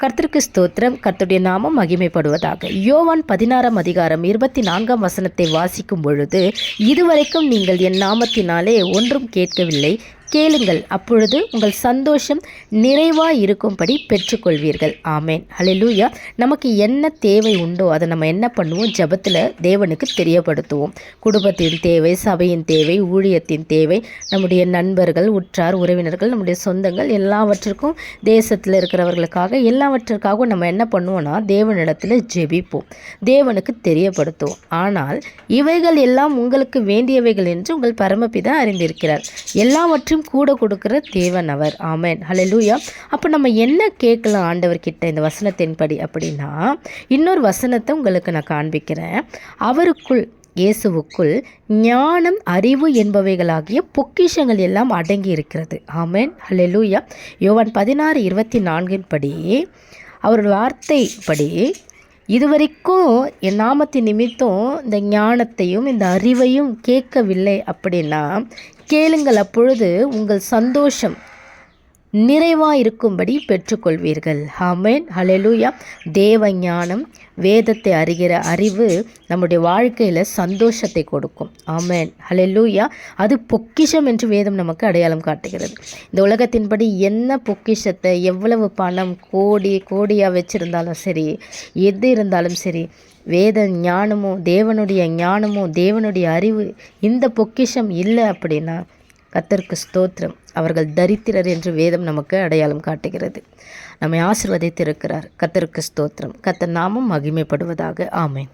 கர்த்தருக்கு ஸ்தோத்திரம். கர்த்தருடைய நாமம் மகிமைப்படுவதாக. யோவான் 16:24 வாசிக்கும் பொழுது, இதுவரைக்கும் நீங்கள் என் நாமத்தினாலே ஒன்றும் கேட்கவில்லை, கேளுங்கள், அப்பொழுது உங்கள் சந்தோஷம் நிறைவாக இருக்கும்படி பெற்றுக்கொள்வீர்கள். ஆமேன். ஹல்லேலூயா. நமக்கு என்ன தேவை உண்டோ அதை நம்ம என்ன பண்ணுவோம்? ஜெபத்தில் தேவனுக்கு தெரியப்படுத்துவோம். குடும்பத்தின் தேவை, சபையின் தேவை, ஊழியத்தின் தேவை, நம்முடைய நண்பர்கள், உற்றார் உறவினர்கள், நம்முடைய சொந்தங்கள், எல்லாவற்றிற்கும், தேசத்தில் இருக்கிறவர்களுக்காக, எல்லாவற்றிற்காகவும் நம்ம என்ன பண்ணுவோம்னா தேவனிடத்தில் ஜெபிப்போம், தேவனுக்கு தெரியப்படுத்துவோம். ஆனால் இவைகள் எல்லாம் உங்களுக்கு வேண்டியவைகள் என்று உங்கள் பரமபிதா அறிந்திருக்கிறார். எல்லாவற்றும் கூட கொடுக்கிற தேவன் அவர். ஆமேன். ஹல்லேலூயா. அப்போ நம்ம என்ன கேட்கலாம் ஆண்டவர்கிட்ட இந்த வசனத்தின்படி அப்படின்னா, இன்னொரு வசனத்தை உங்களுக்கு நான் காண்பிக்கிறேன். அவருக்குள், இயேசுவுக்குள் ஞானம், அறிவு என்பவைகளாகிய பொக்கிஷங்கள் எல்லாம் அடங்கி இருக்கிறது. ஆமேன். ஹல்லேலூயா. யோவான் 16:24 படி, அவருடைய வார்த்தைப்படி, இதுவரைக்கும் என் நாமத்தின் நிமித்தம் இந்த ஞானத்தையும் இந்த அறிவையும் கேட்கவில்லை அப்படின்னா, கேளுங்கள், அப்பொழுது உங்கள் சந்தோஷம் நிறைவாக இருக்கும்படி பெற்றுக்கொள்வீர்கள். ஆமேன். ஹல்லேலூயா. தேவ ஞானம், வேதத்தை அறிகிற அறிவு நம்முடைய வாழ்க்கையில் சந்தோஷத்தை கொடுக்கும். ஆமேன். ஹல்லேலூயா. அது பொக்கிஷம் என்று வேதம் நமக்கு அடையாளம் காட்டுகிறது. இந்த உலகத்தின்படி என்ன பொக்கிஷத்தை, எவ்வளவு பணம், கோடியாக வச்சுருந்தாலும் சரி, எது இருந்தாலும் சரி, வேத ஞானமோ, தேவனுடைய ஞானமோ, தேவனுடைய அறிவு, இந்த பொக்கிஷம் இல்லை அப்படின்னா கர்த்தருக்கு ஸ்தோத்திரம், அவர்கள் தரித்திரர் என்று வேதம் நமக்கு அடையாளம் காட்டுகிறது. நம்மை ஆசீர்வதித்திருக்கிறார். கர்த்தருக்கு ஸ்தோத்திரம். கர்த்தர் நாமம் மகிமைப்படுவதாக. ஆமேன்.